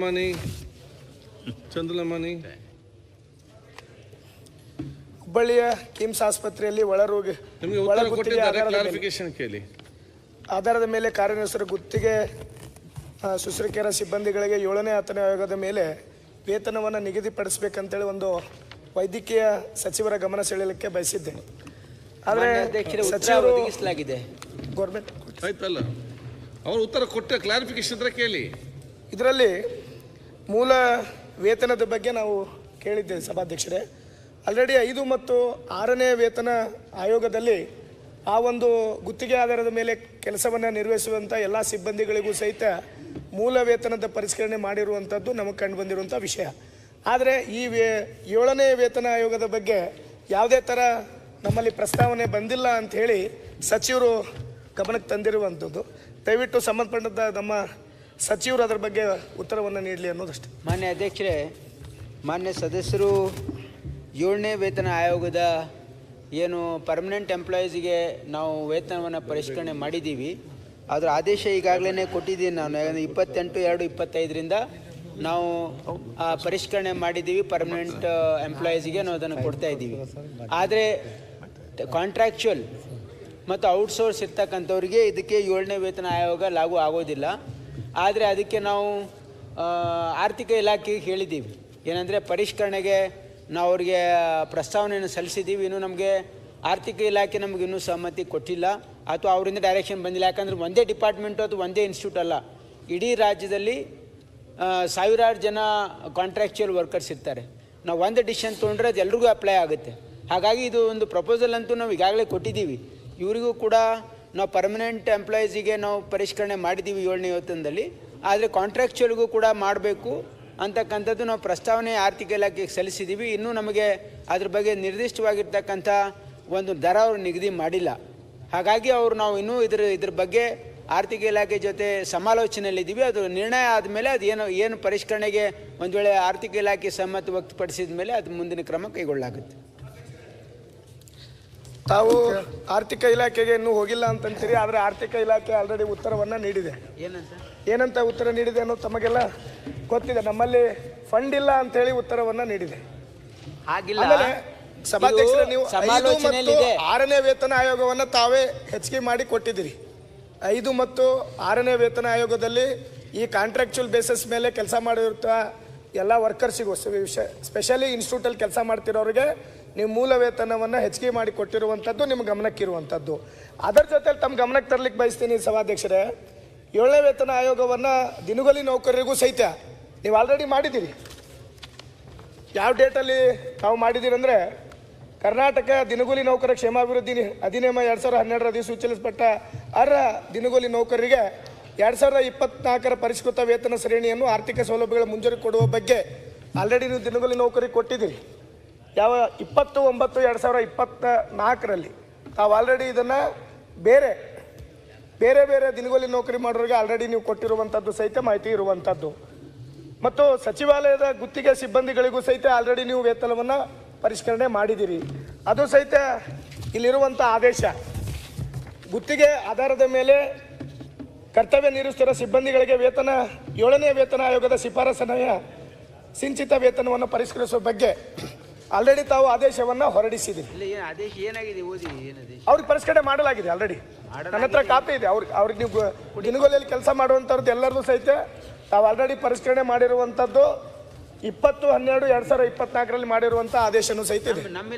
ಮನಿ ಚಂದ್ರಲಮನಿ ಹುಬ್ಬಳ್ಳಿಯ ಕಿಮ್ಸ್ ಆಸ್ಪತ್ರೆಯಲ್ಲಿ ಕ್ಲಾರಿಫಿಕೇಶನ್ ಕೇಳಿ ಆಧಾರದ ಮೇಲೆ ಕಾರ್ಯನಿರ್ವಹಿಸಿದ ಗುತ್ತಿಗೆ ಶುಶ್ರೂಷಕರ ಸಿಬ್ಬಂದಿಗಳಿಗೆ 7ನೇ ವೇತನ ಆಯೋಗದ ಮೇಲೆ ವೇತನವನ್ನು ನಿಗದಿಪಡಿಸಬೇಕಂತೇಳಿ ಒಂದು ವೈದ್ಯಕೀಯ ಸಚಿವರ ಗಮನ ಸೆಳೆಯಲಿಕ್ಕೆ ಬಯಸಿದ್ದೇನೆ. ಆದರೆ ಸಚಿವರು ಗೌರ್ಮೆಂಟ್ ಆಯ್ತಲ್ಲ, ಅವರು ಉತ್ತರ ಕೊಟ್ಟ ಕ್ಲಾರಿಫಿಕೇಶನ್ ಹತ್ರ ಕೇಳಿ. ಇದರಲ್ಲಿ ಮೂಲ ವೇತನದ ಬಗ್ಗೆ ನಾವು ಕೇಳಿದ್ದೇವೆ ಸಭಾಧ್ಯಕ್ಷರೇ. ಆಲ್ರೆಡಿ 5 ಮತ್ತು 6ನೇ ವೇತನ ಆಯೋಗದಲ್ಲಿ ಆ ಒಂದು ಗುತ್ತಿಗೆ ಆಧಾರದ ಮೇಲೆ ಕೆಲಸವನ್ನು ನಿರ್ವಹಿಸುವಂಥ ಎಲ್ಲ ಸಿಬ್ಬಂದಿಗಳಿಗೂ ಸಹಿತ ಮೂಲ ವೇತನದ ಪರಿಷ್ಕರಣೆ ಮಾಡಿರುವಂಥದ್ದು ನಮಗೆ ಕಂಡು ಬಂದಿರುವಂಥ ವಿಷಯ. ಆದರೆ ಈ 7ನೇ ವೇತನ ಆಯೋಗದ ಬಗ್ಗೆ ಯಾವುದೇ ಥರ ನಮ್ಮಲ್ಲಿ ಪ್ರಸ್ತಾವನೆ ಬಂದಿಲ್ಲ ಅಂಥೇಳಿ ಸಚಿವರು ಗಮನಕ್ಕೆ ತಂದಿರುವಂಥದ್ದು. ದಯವಿಟ್ಟು ಸಂಬಂಧಪಟ್ಟ ನಮ್ಮ ಸಚಿವರು ಅದರ ಬಗ್ಗೆ ಉತ್ತರವನ್ನು ನೀಡಲಿ ಅನ್ನೋದಷ್ಟೇ. ಮಾನ್ಯ ಅಧ್ಯಕ್ಷರೇ, ಮಾನ್ಯ ಸದಸ್ಯರು 7ನೇ ವೇತನ ಆಯೋಗದ ಏನು ಪರ್ಮನೆಂಟ್ ಎಂಪ್ಲಾಯೀಸ್ಗೆ ನಾವು ವೇತನವನ್ನು ಪರಿಷ್ಕರಣೆ ಮಾಡಿದ್ದೀವಿ, ಅದರ ಆದೇಶ ಈಗಾಗಲೇ ಕೊಟ್ಟಿದ್ದೀನಿ ನಾನು. 28/2/25ರಿಂದ ನಾವು ಪರಿಷ್ಕರಣೆ ಮಾಡಿದ್ದೀವಿ. ಪರ್ಮನೆಂಟ್ ಎಂಪ್ಲಾಯೀಸ್ಗೆ ನಾವು ಅದನ್ನು ಕೊಡ್ತಾ ಇದ್ದೀವಿ. ಆದರೆ ಕಾಂಟ್ರಾಕ್ಚುಯಲ್ ಮತ್ತು ಔಟ್ಸೋರ್ಸ್ ಇರ್ತಕ್ಕಂಥವ್ರಿಗೆ ಇದಕ್ಕೆ 7ನೇ ವೇತನ ಆಯೋಗ ಲಾಗೂ ಆಗೋದಿಲ್ಲ. ಆದರೆ ಅದಕ್ಕೆ ನಾವು ಆರ್ಥಿಕ ಇಲಾಖೆಗೆ ಹೇಳಿದ್ದೀವಿ. ಏನಂದರೆ ಪರಿಷ್ಕರಣೆಗೆ ನಾವು ಅವರಿಗೆ ಪ್ರಸ್ತಾವನೆಯನ್ನು ಸಲ್ಲಿಸಿದ್ದೀವಿ. ಇನ್ನೂ ನಮಗೆ ಆರ್ಥಿಕ ಇಲಾಖೆ ನಮಗೆ ಇನ್ನೂ ಸಮ್ಮತಿ ಕೊಟ್ಟಿಲ್ಲ ಅಥವಾ ಅವರಿಂದ ಡೈರೆಕ್ಷನ್ ಬಂದಿಲ್ಲ. ಯಾಕಂದರೆ ಒಂದೇ ಡಿಪಾರ್ಟ್ಮೆಂಟು ಅಥವಾ ಒಂದೇ ಇನ್ಸ್ಟಿಟ್ಯೂಟ್ ಅಲ್ಲ, ಇಡೀ ರಾಜ್ಯದಲ್ಲಿ ಸಾವಿರಾರು ಜನ ಕಾಂಟ್ರಾಕ್ಚುಯಲ್ ವರ್ಕರ್ಸ್ ಇರ್ತಾರೆ. ನಾವು ಒಂದು ಡಿಸಿಷನ್ ತೊಗೊಂಡ್ರೆ ಅದು ಎಲ್ರಿಗೂ ಅಪ್ಲೈ ಆಗುತ್ತೆ. ಹಾಗಾಗಿ ಇದು ಒಂದು ಪ್ರಪೋಸಲ್ ಅಂತೂ ನಾವು ಈಗಾಗಲೇ ಕೊಟ್ಟಿದ್ದೀವಿ. ಇವರಿಗೂ ಕೂಡ ನಾವು ಪರ್ಮನೆಂಟ್ ಎಂಪ್ಲಾಯೀಸಿಗೆ ನಾವು ಪರಿಷ್ಕರಣೆ ಮಾಡಿದ್ದೀವಿ 7ನೇ ವೇತನದಲ್ಲಿ. ಆದರೆ ಕಾಂಟ್ರಾಕ್ಚುಯಲ್ಗೂ ಕೂಡ ಮಾಡಬೇಕು ಅಂತಕ್ಕಂಥದ್ದು ನಾವು ಪ್ರಸ್ತಾವನೆ ಆರ್ಥಿಕ ಇಲಾಖೆಗೆ ಸಲ್ಲಿಸಿದ್ದೀವಿ. ಇನ್ನೂ ನಮಗೆ ಅದ್ರ ಬಗ್ಗೆ ನಿರ್ದಿಷ್ಟವಾಗಿರ್ತಕ್ಕಂಥ ಒಂದು ದರ ಅವರು ನಿಗದಿ ಮಾಡಿಲ್ಲ. ಹಾಗಾಗಿ ನಾವು ಇನ್ನೂ ಇದ್ರ ಬಗ್ಗೆ ಆರ್ಥಿಕ ಇಲಾಖೆ ಜೊತೆ ಸಮಾಲೋಚನೆಯಲ್ಲಿದ್ದೀವಿ. ಅದು ನಿರ್ಣಯ ಆದಮೇಲೆ ಅದು ಏನು ಪರಿಷ್ಕರಣೆಗೆ ಒಂದು ವೇಳೆ ಆರ್ಥಿಕ ಇಲಾಖೆ ಸಮ್ಮತಿ ವ್ಯಕ್ತಪಡಿಸಿದ ಮೇಲೆ ಅದು ಮುಂದಿನ ಕ್ರಮ ಕೈಗೊಳ್ಳಲಾಗುತ್ತೆ. ತಾವು ಆರ್ಥಿಕ ಇಲಾಖೆಗೆ ಇನ್ನೂ ಹೋಗಿಲ್ಲ ಅಂತಂತೀರಿ, ಆದರೆ ಆರ್ಥಿಕ ಇಲಾಖೆ ಆಲ್ರೆಡಿ ಉತ್ತರವನ್ನು ನೀಡಿದೆ. ಏನಂತ ಉತ್ತರ ನೀಡಿದೆ ಅನ್ನೋದು ತಮಗೆಲ್ಲ ಗೊತ್ತಿದೆ. ನಮ್ಮಲ್ಲಿ ಫಂಡ್ ಇಲ್ಲ ಅಂತೇಳಿ ಉತ್ತರವನ್ನು ನೀಡಿದೆ. ಆಮೇಲೆ ಸಭಾಧ್ಯಕ್ಷರೇ, ನೀವು 5 ಮತ್ತು 6ನೇ ವೇತನ ಆಯೋಗವನ್ನು ತಾವೇ ಹೆಚ್ಚಿಗೆ ಮಾಡಿ ಕೊಟ್ಟಿದ್ದೀರಿ. 5 ಮತ್ತು 6ನೇ ವೇತನ ಆಯೋಗದಲ್ಲಿ ಈ ಕಾಂಟ್ರಾಕ್ಚುಯಲ್ ಬೇಸಿಸ್ ಮೇಲೆ ಕೆಲಸ ಮಾಡಿರುತ್ತ ಎಲ್ಲ ವರ್ಕರ್ಸಿಗೂ, ಸ್ಪೆಷಲಿ ಇನ್ಸ್ಟಿಟ್ಯೂಟಲ್ಲಿ ಕೆಲಸ ಮಾಡ್ತಿರೋರಿಗೆ ನೀವು ಮೂಲ ವೇತನವನ್ನು ಹೆಚ್ಚಿಗೆ ಮಾಡಿ ಕೊಟ್ಟಿರುವಂಥದ್ದು ನಿಮ್ಮ ಗಮನಕ್ಕಿರುವಂಥದ್ದು. ಅದರ ಜೊತೆಲಿ ತಮ್ಮ ಗಮನಕ್ಕೆ ತರಲಿಕ್ಕೆ ಬಯಸ್ತೀನಿ ಸಭಾಧ್ಯಕ್ಷರೇ, 7ನೇ ವೇತನ ಆಯೋಗವನ್ನು ದಿನಗೂಲಿ ನೌಕರರಿಗೂ ಸಹಿತ ನೀವು ಆಲ್ರೆಡಿ ಮಾಡಿದ್ದೀರಿ. ಯಾವ ಡೇಟಲ್ಲಿ ತಾವು ಮಾಡಿದ್ದೀರಿ ಅಂದರೆ, ಕರ್ನಾಟಕ ದಿನಗೂಲಿ ನೌಕರ ಕ್ಷೇಮಾಭಿವೃದ್ಧಿ ಅಧಿನಿಯಮ 2012 ಅಧಿಸೂಚಿಸಲ್ಪಟ್ಟ ಅರ್ಹ ದಿನಗೂಲಿ ನೌಕರರಿಗೆ 2024 ಪರಿಷ್ಕೃತ ವೇತನ ಶ್ರೇಣಿಯನ್ನು ಆರ್ಥಿಕ ಸೌಲಭ್ಯಗಳ ಮುಂಜೂರು ಕೊಡುವ ಬಗ್ಗೆ ಆಲ್ರೆಡಿ ನೀವು ದಿನಗೂಲಿ ನೌಕರಿಗೆ ಕೊಟ್ಟಿದ್ದೀರಿ. ಯಾವ 20/9/2024 ತಾವು ಆಲ್ರೆಡಿ ಇದನ್ನು ಬೇರೆ ದಿನಗೂಲಿ ನೌಕರಿ ಮಾಡೋರಿಗೆ ಆಲ್ರೆಡಿ ನೀವು ಕೊಟ್ಟಿರುವಂಥದ್ದು ಸಹಿತ ಮಾಹಿತಿ ಇರುವಂಥದ್ದು. ಮತ್ತು ಸಚಿವಾಲಯದ ಗುತ್ತಿಗೆ ಸಿಬ್ಬಂದಿಗಳಿಗೂ ಸಹಿತ ಆಲ್ರೆಡಿ ನೀವು ವೇತನವನ್ನು ಪರಿಷ್ಕರಣೆ ಮಾಡಿದ್ದೀರಿ. ಅದು ಸಹಿತ ಇಲ್ಲಿರುವಂಥ ಆದೇಶ ಗುತ್ತಿಗೆ ಆಧಾರದ ಮೇಲೆ ಕರ್ತವ್ಯ ನಿರ್ವಹಿಸುತ್ತಿರುವ ಸಿಬ್ಬಂದಿಗಳಿಗೆ 7ನೇ ವೇತನ ಆಯೋಗದ ಶಿಫಾರಸನೆಯ ಸಿಂಚಿತ ವೇತನವನ್ನು ಪರಿಷ್ಕರಿಸುವ ಬಗ್ಗೆ ಆಲ್ರೆಡಿ ತಾವು ಆದೇಶವನ್ನು ಹೊರಡಿಸಿದ್ದೀರಿ. ಅವ್ರಿಗೆ ಪರಿಷ್ಕರಣೆ ಮಾಡಲಾಗಿದೆ ಆಲ್ರೆಡಿ. ನನ್ನ ಹತ್ರ ಕಾಪಿ ಇದೆ. ಅವ್ರಿಗೆ ನೀವು ದಿನಗೂಲಿಯಲ್ಲಿ ಕೆಲಸ ಮಾಡುವಂಥವ್ರದ್ದು ಎಲ್ಲರದು ಸಹಿತ ತಾವು ಆಲ್ರೆಡಿ ಪರಿಷ್ಕರಣೆ ಮಾಡಿರುವಂಥದ್ದು 20/12/2024 ಮಾಡಿರುವಂಥ ಆದೇಶನೂ ಸಹಿತ ಇದೆ. ನಮ್ಮ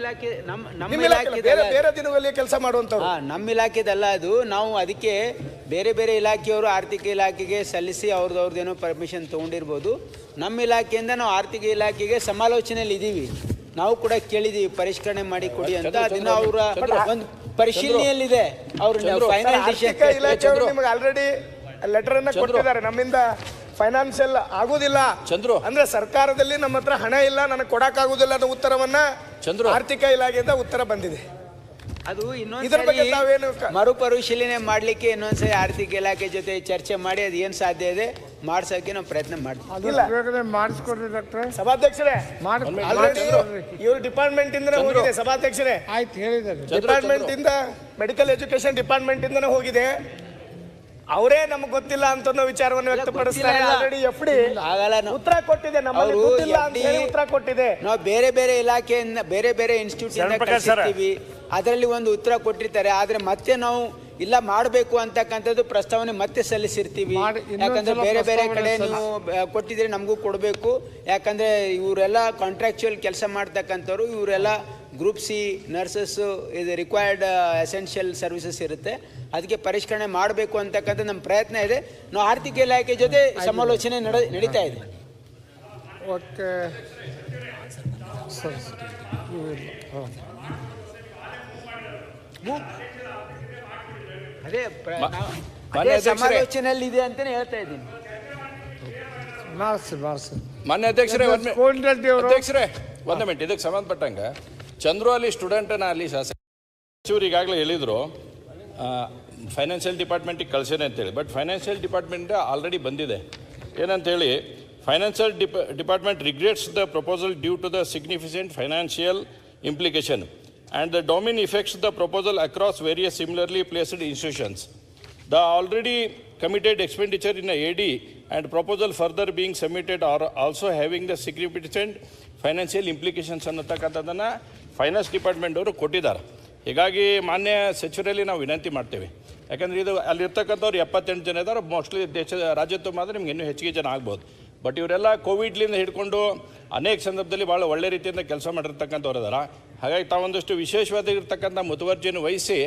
ಇಲಾಖೆ ಬೇರೆ ದಿನಗೂಲಿ ಕೆಲಸ ಮಾಡುವಂಥವ್ರು ನಮ್ಮ ಇಲಾಖೆದಲ್ಲ ಅದು. ನಾವು ಅದಕ್ಕೆ ಬೇರೆ ಇಲಾಖೆಯವರು ಆರ್ಥಿಕ ಇಲಾಖೆಗೆ ಸಲ್ಲಿಸಿ ಅವ್ರದ್ದೇನೋ ಪರ್ಮಿಷನ್ ತೊಗೊಂಡಿರ್ಬೋದು. ನಮ್ಮ ಇಲಾಖೆಯಿಂದ ನಾವು ಆರ್ಥಿಕ ಇಲಾಖೆಗೆ ಸಮಾಲೋಚನೆಯಲ್ಲಿ ಇದ್ದೀವಿ. ನಾವು ಕೂಡ ಕೇಳಿದ್ದೀವಿ ಪರಿಷ್ಕರಣೆ ಮಾಡಿ ಕೊಡಿ ಅಂತ. ಅದನ್ನ ಅವರ ಒಂದು ಪರಿಶೀಲನೆಯಲ್ಲಿದೆ. ಅವರು ನಿಮಗೆ ಆಲ್ರೆಡಿ ಲೆಟರ್ ಅನ್ನ ಕೊಟ್ಟಿದ್ದಾರೆ. ನಮ್ಮಿಂದ ಫೈನಾನ್ಷಿಯಲ್ ಆಗುದಿಲ್ಲ ಅಂದ್ರೆ ಸರ್ಕಾರದಲ್ಲಿ ನಮ್ಮ ಹತ್ರ ಹಣ ಇಲ್ಲ, ನನಗೆ ಕೊಡಕ್ಕಾಗುದಿಲ್ಲ ಅನ್ನೋ ಉತ್ತರವನ್ನ ಆರ್ಥಿಕ ಇಲಾಖೆಯಿಂದ ಉತ್ತರ ಬಂದಿದೆ. ಅದು ಇನ್ನೊಂದು ಮರುಪರಿಶೀಲನೆ ಮಾಡಲಿಕ್ಕೆ ಇನ್ನೊಂದ್ಸರಿ ಆರ್ಥಿಕ ಇಲಾಖೆ ಜೊತೆ ಚರ್ಚೆ ಮಾಡಿ ಅದು ಏನು ಸಾಧ್ಯ ಇದೆ ಮಾಡ್ಸೋಕೆ ನಾವು ಪ್ರಯತ್ನ ಮಾಡ್ತೀವಿ. ಸಭಾಧ್ಯಕ್ಷರೇ, ಇವರು ಡಿಪಾರ್ಟ್ಮೆಂಟ್ ಇಂದ ಹೋಗಿದೆ. ಸಭಾಧ್ಯಕ್ಷರೇ, ಆಯ್ತು ಹೇಳಿದ್ದಾರೆ. ಡಿಪಾರ್ಟ್ಮೆಂಟ್ ಇಂದ ಮೆಡಿಕಲ್ ಎಜುಕೇಶನ್ ಡಿಪಾರ್ಟ್ಮೆಂಟ್ ಇಂದನೇ ಹೋಗಿದೆ. ಅವರೇ ನಮ್ಗೆ ಗೊತ್ತಿಲ್ಲ ಅಂತ ವಿಚಾರವನ್ನು ವ್ಯಕ್ತಪಡಿಸ್ತಾರೆ. ಆಲ್ರೆಡಿ ಎಫ್ಡಿ ಉತ್ತರ ಕೊಟ್ಟಿದೆ, ನಮ್ಮಲ್ಲಿ ದುಡ್ಡಿಲ್ಲ ಅಂತ ಹೇಳಿ ಉತ್ತರ ಕೊಟ್ಟಿದೆ. ನಾವು ಬೇರೆ ಬೇರೆ ಇಲಾಖೆಯಿಂದ ಬೇರೆ ಬೇರೆ ಇನ್ಸ್ಟಿಟ್ಯೂಟ್ ಕಳಿಸಿರ್ತೀವಿ, ಅದರಲ್ಲಿ ಒಂದು ಉತ್ತರ ಕೊಟ್ಟಿರ್ತಾರೆ. ಆದ್ರೆ ಮತ್ತೆ ನಾವು ಇಲ್ಲ ಮಾಡಬೇಕು ಅಂತಕ್ಕಂಥದ್ದು ಪ್ರಸ್ತಾವನೆ ಮತ್ತೆ ಸಲ್ಲಿಸಿರ್ತೀವಿ. ಯಾಕಂದ್ರೆ ಬೇರೆ ಬೇರೆ ಕಡೆ ನೀವು ಕೊಟ್ಟಿದ್ರೆ ನಮಗೂ ಕೊಡಬೇಕು. ಯಾಕಂದ್ರೆ ಇವರೆಲ್ಲ ಕಾಂಟ್ರಾಕ್ಚುಯಲ್ ಕೆಲಸ ಮಾಡ್ತಕ್ಕಂಥವ್ರು, ಇವರೆಲ್ಲ ಗ್ರೂಪ್ ಸಿ ನರ್ಸಸ್ ಇದು ರಿಕ್ವೈರ್ಡ್ ಎಸೆನ್ಷಿಯಲ್ ಸರ್ವಿಸಸ್ ಇರುತ್ತೆ. ಅದಕ್ಕೆ ಪರಿಷ್ಕರಣೆ ಮಾಡಬೇಕು ಅಂತಕ್ಕಂಥ ನಮ್ಮ ಪ್ರಯತ್ನ ಇದೆ. ನಾವು ಆರ್ಥಿಕ ಇಲಾಖೆ ಜೊತೆ ಸಮಾಲೋಚನೆ ನಡೀತಾ ಇದೆ. ಓಕೆ ಸರಿ ಅದೇ ಸಮಾಲೋಚನೆಯಲ್ಲಿ ಇದೆ ಅಂತಾನೆ ಹೇಳ್ತಾ ಇದ್ದೀನಿ. ಮಾನ್ಯ ಅಧ್ಯಕ್ಷರೇ ಒಂದು ಮಿನಿಟ್, ಇದಕ್ಕೆ ಸಂಬಂಧಪಟ್ಟಂಗೆ ಚಂದ್ರು ಅಲ್ಲಿ ಸ್ಟೂಡೆಂಟನ್ನ ಅಲ್ಲಿ ಸಚಿವರು ಈಗಾಗಲೇ ಹೇಳಿದರು ಫೈನಾನ್ಷಿಯಲ್ ಡಿಪಾರ್ಟ್ಮೆಂಟಿಗೆ ಕಳಿಸೇನೆ ಅಂತೇಳಿ. ಬಟ್ ಫೈನಾನ್ಷಿಯಲ್ ಡಿಪಾರ್ಟ್ಮೆಂಟ್ ಆಲ್ರೆಡಿ ಬಂದಿದೆ. ಏನಂತೇಳಿ, financial department regrets the proposal due to the significant financial implication and the domain affects the proposal across various similarly placed institutions. The already committed expenditure in a AD and proposal further being submitted are also having the significant financial implications ಅನ್ನತಕ್ಕಂಥದ್ದನ್ನು finance department ಅವರು ಕೊಟ್ಟಿದ್ದಾರೆ. ಹೀಗಾಗಿ ಮಾನ್ಯ ಸಚಿವರಲ್ಲಿ ನಾವು ವಿನಂತಿ ಮಾಡ್ತೇವೆ. ಯಾಕಂದರೆ ಇದು ಅಲ್ಲಿರ್ತಕ್ಕಂಥವ್ರು 78 ಜನ ಇದ್ದಾರೆ. ಮೋಸ್ಟ್ಲಿ ರಾಜ್ಯ ತುಂಬ ಆದರೆ ನಿಮ್ಗೆ ಇನ್ನೂ ಹೆಚ್ಚಿಗೆ ಜನ ಆಗ್ಬೋದು. ಬಟ್ ಇವರೆಲ್ಲ ಕೋವಿಡ್ಲಿಂದ ಹಿಡ್ಕೊಂಡು ಅನೇಕ ಸಂದರ್ಭದಲ್ಲಿ ಭಾಳ ಒಳ್ಳೆ ರೀತಿಯಿಂದ ಕೆಲಸ ಮಾಡಿರ್ತಕ್ಕಂಥವ್ರು ಇದ್ದಾರೆ. ಹಾಗಾಗಿ ತಾವೊಂದಷ್ಟು ವಿಶೇಷವಾಗಿರ್ತಕ್ಕಂಥ ಮುತುವರ್ಜಿಯನ್ನು ವಹಿಸಿ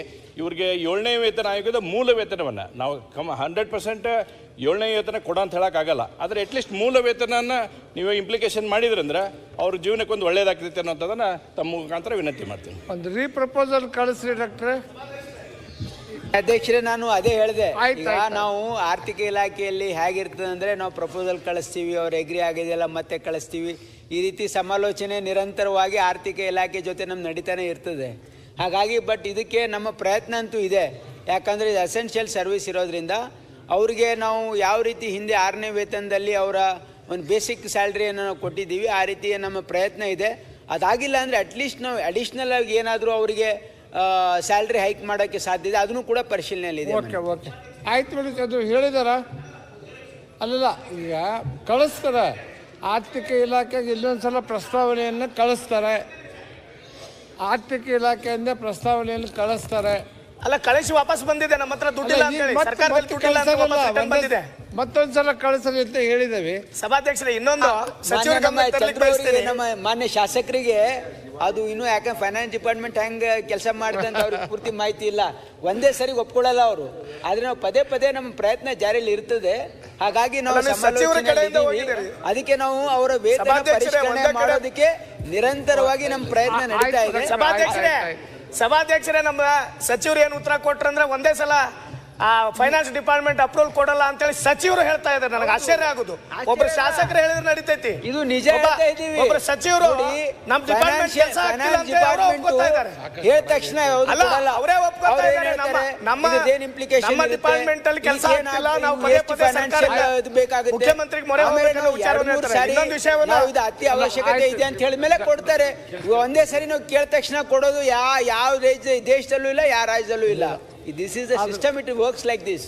ಇವ್ರಿಗೆ 7ನೇ ವೇತನ ಆಯೋಗದ ಮೂಲ ವೇತನವನ್ನು ನಾವು 100% 7ನೇ ವೇತನ ಕೊಡೋ ಅಂತ ಹೇಳೋಕ್ಕಾಗಲ್ಲ. ಆದರೆ ಅಟ್ಲೀಸ್ಟ್ ಮೂಲ ವೇತನನ ನೀವು ಇಂಪ್ಲಿಕೇಶನ್ ಮಾಡಿದ್ರಂದ್ರೆ ಅವ್ರ ಜೀವನಕ್ಕೆ ಒಂದು ಒಳ್ಳೇದಾಗ್ತೈತೆ ಅನ್ನೋಂಥದ್ದನ್ನು ತಮ್ಮ ಮುಖಾಂತರ ವಿನಂತಿ ಮಾಡ್ತೀನಿ. ಒಂದು ರೀಪ್ರಪೋಸಲ್ ಕಳಿಸ್ರಿ ಡಾಕ್ಟ್ರೆ. ಅಧ್ಯಕ್ಷರೇ, ನಾನು ಅದೇ ಹೇಳಿದೆ. ಈಗ ನಾವು ಆರ್ಥಿಕ ಇಲಾಖೆಯಲ್ಲಿ ಹೇಗಿರ್ತದೆ ಅಂದರೆ, ನಾವು ಪ್ರಪೋಸಲ್ ಕಳಿಸ್ತೀವಿ, ಅವ್ರು ಎಗ್ರಿ ಆಗಿದೆಯಲ್ಲ ಮತ್ತೆ ಕಳಿಸ್ತೀವಿ. ಈ ರೀತಿ ಸಮಾಲೋಚನೆ ನಿರಂತರವಾಗಿ ಆರ್ಥಿಕ ಇಲಾಖೆ ಜೊತೆ ನಮ್ಮ ನಡೀತಾನೆ ಇರ್ತದೆ. ಹಾಗಾಗಿ ಬಟ್ ಇದಕ್ಕೆ ನಮ್ಮ ಪ್ರಯತ್ನ ಅಂತೂ ಇದೆ. ಯಾಕಂದರೆ ಇದು ಎಸೆನ್ಷಿಯಲ್ ಸರ್ವಿಸ್ ಇರೋದ್ರಿಂದ ಅವ್ರಿಗೆ ನಾವು ಯಾವ ರೀತಿ ಹಿಂದೆ 6ನೇ ವೇತನದಲ್ಲಿ ಅವರ ಒಂದು ಬೇಸಿಕ್ ಸ್ಯಾಲ್ರಿಯನ್ನು ನಾವು ಕೊಟ್ಟಿದ್ದೀವಿ, ಆ ರೀತಿ ನಮ್ಮ ಪ್ರಯತ್ನ ಇದೆ. ಅದಾಗಿಲ್ಲ ಅಂದರೆ ಅಟ್ಲೀಸ್ಟ್ ನಾವು ಅಡಿಷ್ನಲ್ ಆಗಿ ಏನಾದರೂ ಅವರಿಗೆ ಸ್ಯಾಲ್ರಿ ಹೈಕ್ ಮಾಡೋಕ್ಕೆ ಸಾಧ್ಯ ಇದೆ, ಅದನ್ನು ಕೂಡ ಪರಿಶೀಲನೆಯಲ್ಲಿದೆ. ಓಕೆ ಓಕೆ ಆಯ್ತು ನೋಡಿ, ಅದು ಹೇಳಿದಾರ ಅಲ್ಲಲ್ಲ. ಈಗ ಕಳಿಸ್ತಾರೆ ಆರ್ಥಿಕ ಇಲಾಖೆಗೆ, ಇಲ್ಲೊಂದು ಸಲ ಪ್ರಸ್ತಾವನೆಯನ್ನು ಕಳಿಸ್ತಾರೆ. ಆರ್ಥಿಕ ಇಲಾಖೆಯಿಂದ ಪ್ರಸ್ತಾವನೆಯನ್ನು ಕಳಿಸ್ತಾರೆ. ಅಲ್ಲ, ಕಳಿಸಿ ವಾಪಸ್ ಬಂದಿದೆ. ನಮ್ಮ ಹತ್ರ ದುಡ್ಡಿಲ್ಲ ಅಂತ ಹೇಳಿ ಸರ್ಕಾರದಲ್ಲಿ ದುಡ್ಡಿಲ್ಲ ಅಂತ ವಾಪಸ್ ರಿಟರ್ನ್ ಬಂದಿದೆ. ಮತ್ತೊಂದ್ಸಲ ಕಳಿಸಲಿ ಅಂತ ಹೇಳಿದ್ದೇವೆ. ಸಭಾಧ್ಯಕ್ಷರೇ, ಇನ್ನೊಂದು ನಮ್ಮ ಮಾನ್ಯ ಶಾಸಕರಿಗೆ ಅದು ಇನ್ನೂ ಯಾಕಂದ್ರೆ ಫೈನಾನ್ಸ್ ಡಿಪಾರ್ಟ್ಮೆಂಟ್ ಹೆಂಗೆ ಕೆಲಸ ಮಾಡುತ್ತೆ ಅಂತ ಅವ್ರಿಗೆ ಪೂರ್ತಿ ಮಾಹಿತಿ ಇಲ್ಲ. ಒಂದೇ ಸರಿ ಒಪ್ಕೊಳ್ಳಲ್ಲ ಅವರು. ಆದರೆ ನಾವು ಪದೇ ಪದೇ ನಮ್ಮ ಪ್ರಯತ್ನ ಜಾರಿಯಲ್ಲಿ ಇರ್ತದೆ. ಹಾಗಾಗಿ ನಾವು ಅದಕ್ಕೆ ನಾವು ಅವರ ವೇತನ ಪರಿಷ್ಕರಣೆ ಮಾಡೋದಕ್ಕೆ ನಿರಂತರವಾಗಿ ನಮ್ಮ ಪ್ರಯತ್ನ ನಡೀತಾ ಇದೆ. ಸಭಾಧ್ಯಕ್ಷರೇ, ನಮ್ಮ ಸಚಿವರು ಏನು ಉತ್ತರ ಕೊಟ್ರಂದ್ರೆ ಒಂದೇ ಸಲ ಫೈನಾನ್ಸ್ ಡಿಪಾರ್ಟ್ಮೆಂಟ್ ಅಪ್ರೂವಲ್ ಕೊಡಲ್ಲ ಅಂತೇಳಿ ಸಚಿವರು ಹೇಳ್ತಾ ಇದ್ದಾರೆ. ನನಗೆ ಆಶ್ಚರ್ಯ ಆಗುದು. ಒಬ್ರು ಶಾಸಕರು ಹೇಳಿದ್ರೆ ನಡೀತೈತಿ, ಇದು ನಿಜ. ಒಬ್ರು ಸಚಿವರು ನಮ್ಮ ಡಿಪಾರ್ಟ್ಮೆಂಟ್ ಹೇಳಿದ ತಕ್ಷಣ ಅವರೇ ಒಪ್ಕೊಳ್ತಾ ಇದ್ದಾರೆ. ನಮ್ಮ ಡಿಪಾರ್ಟ್ಮೆಂಟ್ ಅಲ್ಲಿ ಕೆಲಸ ಆಗ್ತಿಲ್ಲ, ನಾವು ಪದೇ ಪದೇ ಮುಖ್ಯಮಂತ್ರಿಗೆ ಮೊರೆ ಹೋಗಬೇಕನ್ನೋ ವಿಚಾರವನ್ನು ಹೇಳ್ತಾರೆ. ಇನ್ನೊಂದು ವಿಷಯವನ್ನು ಇದು ಅತಿ ಅವಶ್ಯಕತೆ ಇದೆ ಅಂತ ಹೇಳಿದ್ಮೇಲೆ ಕೊಡ್ತಾರೆ. ಒಂದೇ ಸರಿ ನಾವು ಕೇಳಿದ ತಕ್ಷಣ ಕೊಡೋದು ಯಾವ ದೇಶದಲ್ಲೂ ಇಲ್ಲ, ಯಾವ ರಾಜ್ಯದಲ್ಲೂ ಇಲ್ಲ. This is the system, it works like this.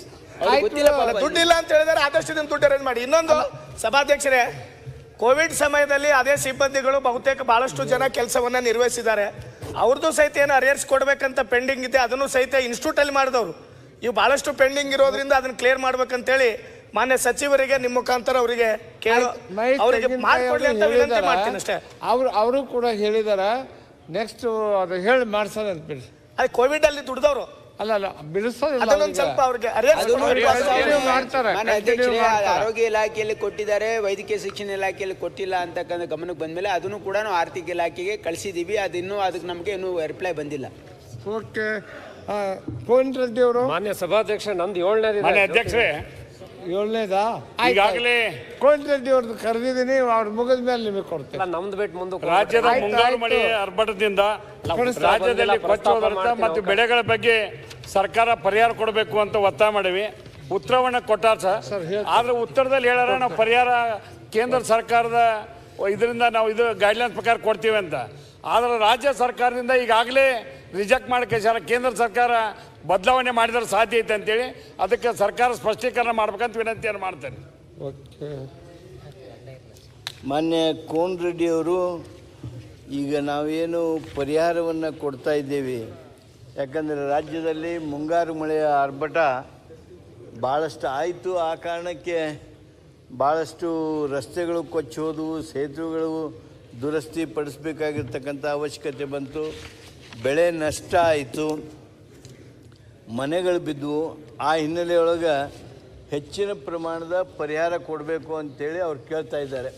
ದುಡ್ಡಿಲ್ಲ ಅಂತ ಹೇಳಿದರೆ ಆದಷ್ಟು ದುಡ್ಡು ಅರೇಂಜ್ ಮಾಡಿ. ಇನ್ನೊಂದು ಸಭಾಧ್ಯಕ್ಷರೇ, ಕೋವಿಡ್ ಸಮಯದಲ್ಲಿ ಅದೇ ಸಿಬ್ಬಂದಿಗಳು ಬಹುತೇಕ ಬಹಳಷ್ಟು ಜನ ಕೆಲಸವನ್ನ ನಿರ್ವಹಿಸಿದ್ದಾರೆ. ಅವ್ರದ್ದು ಸಹಿತ ಏನು ಅರಿಯರ್ಸ್ ಕೊಡ್ಬೇಕಂತ ಪೆಂಡಿಂಗ್ ಇದೆ, ಅದನ್ನು ಸಹಿತ ಇನ್ಸ್ಟಿಟ್ಯೂಟ್ ಅಲ್ಲಿ ಮಾಡಿದವರು. ಇವು ಬಹಳಷ್ಟು ಪೆಂಡಿಂಗ್ ಇರೋದ್ರಿಂದ ಅದನ್ನ ಕ್ಲಿಯರ್ ಮಾಡ್ಬೇಕಂತೇಳಿ ಮಾನ್ಯ ಸಚಿವರಿಗೆ ನಿಮ್ಮ ಮುಖಾಂತರ ಅವರಿಗೆ ಅವರಿಗೆ ಮಾಡ್ಕೊಡ್ಲಿ ಅಂತ ವಿನಂತಿ ಮಾಡ್ತೀನಿ ಅಷ್ಟೇ. ಅವರು ಕೂಡ ಹೇಳಿದಾರ ನೆಕ್ಸ್ಟ್ ಅದು ಹೇಳಿ ಮಾಡ್ಸೋಣ ಅಂತ ಬಿಡಿ. ಅದು ಕೋವಿಡ್ ಅಲ್ಲಿ ದುಡ್ದವರು ಅಲ್ಲ ಸ್ವಲ್ಪ ಅವ್ರಿಗೆ ಆರೋಗ್ಯ ಇಲಾಖೆಯಲ್ಲಿ ಕೊಟ್ಟಿದ್ದಾರೆ, ವೈದ್ಯಕೀಯ ಶಿಕ್ಷಣ ಇಲಾಖೆಯಲ್ಲಿ ಕೊಟ್ಟಿಲ್ಲ ಅಂತಕ್ಕಂಥ ಗಮನಕ್ಕೆ ಬಂದ್ಮೇಲೆ ಅದನ್ನು ಕೂಡ ನಾವು ಆರ್ಥಿಕ ಇಲಾಖೆಗೆ ಕಳಿಸಿದೀವಿ. ಅದಿನ್ನೂ ಅದಕ್ಕೆ ನಮಗೆ ಇನ್ನೂ ರಿಪ್ಲೈ ಬಂದಿಲ್ಲ. ಓಕೆ, ಕೋನ್ ರೆಡ್ಡಿ ಅವರು. ಮಾನ್ಯ ಸಭಾಧ್ಯಕ್ಷ, ನಮ್ದು 7ನೇ ಅಧ್ಯಕ್ಷರೇ, 7ನೇದಾ? ಈಗಾಗಲೇ ಕೋನ್ ರೆಡ್ಡಿ ಅವ್ರದ್ದು ಕರೆದಿದ್ದೀನಿ, ಅವ್ರ ಮುಗಿದ ಮೇಲೆ ನಿಮಗೆ ಕೊಡ್ತೇನೆ. ನಮ್ದು ಬಿಟ್ಟು ಮುಂದೆ ರಾಜ್ಯದ ಮುಂಗಾರು ಮಳೆ ಆರ್ಭಟದಿಂದ ರಾಜ್ಯದಲ್ಲಿ ಕೊಚ್ಚೋದರ್ಥ ಮತ್ತು ಬೆಳೆಗಳ ಬಗ್ಗೆ ಸರ್ಕಾರ ಪರಿಹಾರ ಕೊಡಬೇಕು ಅಂತ ಒತ್ತಾಯ ಮಾಡಿವಿ. ಉತ್ತರವನ್ನು ಕೊಟ್ಟಾರ ಸರ್. ಆದ್ರೆ ಉತ್ತರದಲ್ಲಿ ಹೇಳಾರ ನಾವು ಪರಿಹಾರ ಕೇಂದ್ರ ಸರ್ಕಾರದ ಇದರಿಂದ ನಾವು ಇದು ಗೈಡ್ಲೈನ್ಸ್ ಪ್ರಕಾರ ಕೊಡ್ತೀವಿ ಅಂತ. ಆದರೆ ರಾಜ್ಯ ಸರ್ಕಾರದಿಂದ ಈಗಾಗಲೇ ರಿಜೆಕ್ಟ್ ಮಾಡಕ್ಕೆ ಕೇಂದ್ರ ಸರ್ಕಾರ ಬದಲಾವಣೆ ಮಾಡಿದ್ರೆ ಸಾಧ್ಯ ಐತೆ ಅಂತೇಳಿ ಅದಕ್ಕೆ ಸರ್ಕಾರ ಸ್ಪಷ್ಟೀಕರಣ ಮಾಡ್ಬೇಕಂತ ವಿನಂತಿಯನ್ನು ಮಾಡ್ತೇನೆ. ಮಾನ್ಯ ಕೋನ್ ರೆಡ್ಡಿಯವರು, ಈಗ ನಾವೇನು ಪರಿಹಾರವನ್ನು ಕೊಡ್ತಾ ಇದ್ದೇವೆ, ಯಾಕಂದರೆ ರಾಜ್ಯದಲ್ಲಿ ಮುಂಗಾರು ಮಳೆಯ ಆರ್ಭಟ ಭಾಳಷ್ಟು ಆಯಿತು. ಆ ಕಾರಣಕ್ಕೆ ಭಾಳಷ್ಟು ರಸ್ತೆಗಳು ಕೊಚ್ಚಿ ಹೋದವು, ಸೇತುವೆಗಳು ದುರಸ್ತಿ ಪಡಿಸಬೇಕಾಗಿರ್ತಕ್ಕಂಥ ಅವಶ್ಯಕತೆ ಬಂತು, ಬೆಳೆ ನಷ್ಟ ಆಯಿತು, ಮನೆಗಳು ಬಿದ್ದವು. ಆ ಹಿನ್ನೆಲೆಯೊಳಗೆ ಹೆಚ್ಚಿನ ಪ್ರಮಾಣದ ಪರಿಹಾರ ಕೊಡಬೇಕು ಅಂತೇಳಿ ಅವ್ರು ಕೇಳ್ತಾ ಇದ್ದಾರೆ.